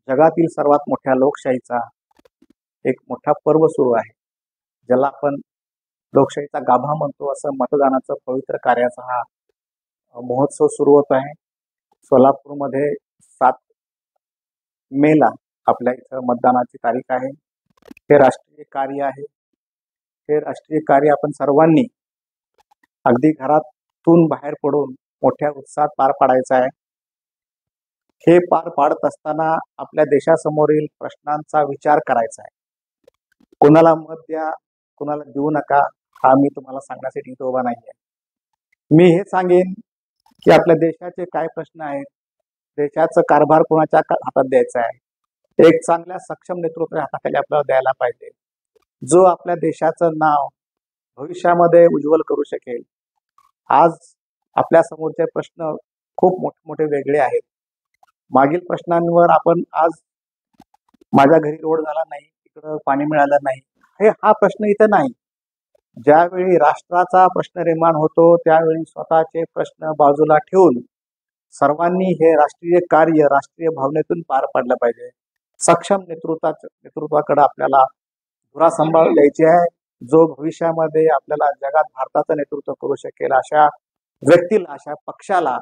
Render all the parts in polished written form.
जगातील सर्वात मोठ्या लोकशाहीचा एक मोठा पर्व सुरू आहे, ज्याला आपण लोकशाहीचा गाभा म्हणतो. असं मतदानाचं पवित्र कार्याचा हा महोत्सव सुरू होत आहे. सोलापूरमध्ये 7 मेला आपल्या इथं मतदानाची तारीख आहे. हे राष्ट्रीय कार्य आहे. हे राष्ट्रीय कार्य आपण सर्वांनी अगदी घरातून बाहेर पडून मोठ्या उत्साहात पार पाडायचं आहे. हे पार पाडत असताना आपल्या देशासमोरील प्रश्नांचा विचार करायचा आहे. कोणाला मत द्या, कोणाला देऊ नका, हा मी तुम्हाला सांगण्यासाठी इथं उभा नाही आहे. मी हे सांगेन की आपल्या देशाचे काय प्रश्न आहेत, देशाचं कारभार कोणाच्या हातात द्यायचा आहे. एक चांगल्या सक्षम नेतृत्व हाताखाली आपल्याला द्यायला पाहिजे, जो आपल्या देशाचं नाव भविष्यामध्ये उज्ज्वल करू शकेल. आज आपल्या समोरचे प्रश्न खूप मोठे वेगळे आहेत. मागील प्रश्नांवर आपण आज माझ्या घरी रोड झाला नाही, तिकडं पाणी मिळालं नाही, हा प्रश्न इथं नाही. ज्यावेळी राष्ट्राचा प्रश्न निर्माण होतो त्यावेळी स्वतःचे प्रश्न बाजूला ठेवून सर्वांनी हे राष्ट्रीय कार्य राष्ट्रीय भावनेतून पार पाडलं पाहिजे. सक्षम नेतृत्वाकडे आपल्याला धुरा सांभाळ द्यायची आहे, जो भविष्यामध्ये आपल्याला जगात भारताचं नेतृत्व करू शकेल. अशा व्यक्तीला, अशा पक्षाला,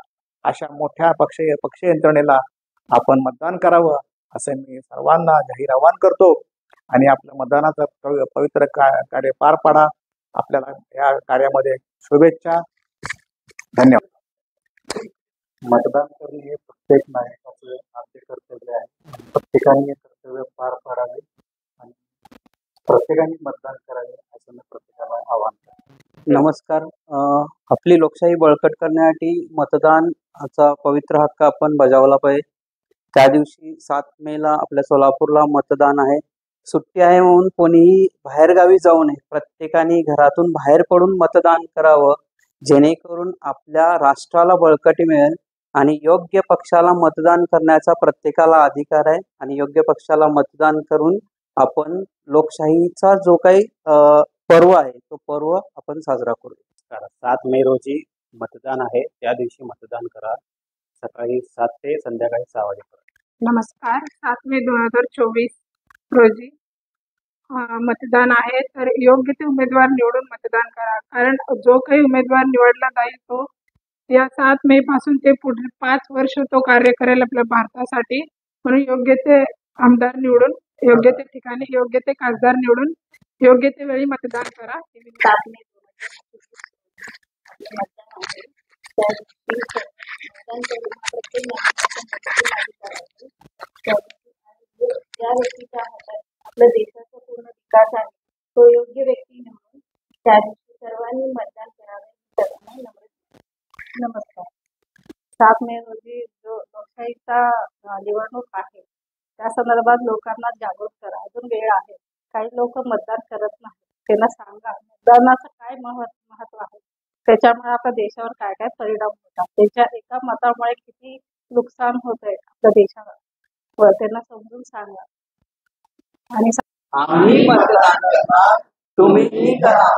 अशा मोठ्या पक्ष यंत्रणेला आपण मतदान करावं, असे मी सर्वांना जाहीर आवाहन करतो. आणि आपल्या मतदानाचं पवित्र कार्य पार पाडा. आपल्याला या कार्यामध्ये शुभेच्छा. धन्यवाद. मतदान करणे हे प्रत्येक नागरिकाचे आद्य कर्तव्य आहे. प्रत्येकाने कर्तव्य पार पाडावे आणि प्रत्येकाने मतदान करावे, असं मी प्रत्येकाला आवाहन करतो. नमस्कार. आपली लोकशाही बळकट करण्यासाठी मतदानाचा पवित्र हक्क आपण बजावला पाहिजे. त्या दिवशी 7 मेला आपल्या सोलापूरला मतदान आहे. सुट्टी आहे म्हणून कोणीही बाहेरगावी जाऊ नये. प्रत्येकाने घरातून बाहेर पडून मतदान करावं, जेणेकरून आपल्या राष्ट्राला बळकटी मिळेल. आणि योग्य पक्षाला मतदान करण्याचा प्रत्येकाला अधिकार आहे. आणि योग्य पक्षाला मतदान करून आपण लोकशाहीचा जो काही पर्व आहे तो पर्व आपण साजरा करू. 7 मे रोजी मतदान आहे. त्या दिवशी मतदान करा. सकाळी 7 ते संध्याकाळी 6 वाजेपर्यंत. नमस्कार. 7 मे 2024 रोजी मतदान आहे. तर योग्य ते उमेदवार निवडून मतदान करा. कारण जो काही उमेदवार निवडला जाईल तो या 7 मे पासून ते पुढील 5 वर्ष तो कार्य करेल आपल्या भारतासाठी. म्हणून योग्य ते आमदार निवडून, योग्य ते ठिकाणी योग्य ते खासदार निवडून योग्य ते वेळी मतदान करा. 7 मे ज्या व्यक्तीच्या हातात आपल्या देशाचा पूर्ण विकास आहे तो योग्य व्यक्ती निवडून त्या दिवशी सर्वांनी मतदान करावे. नमस्कार. 7 मे रोजी जो लोकशाहीचा निवडणूक आहे त्या संदर्भात लोकांना जागरूक करा. अजून वेळ आहे. काही लोक मतदान करत नाही, त्यांना सांगा मतदानाचं काय महत्व आहे, त्याच्यामुळे आपल्या देशावर काय काय परिणाम होतात, त्याच्या एका मतामुळे किती नुकसान होत आहे आपल्या देशावर, त्यांना समजून सांगा. आणि आम्ही मतदान करणार, तुम्ही करा.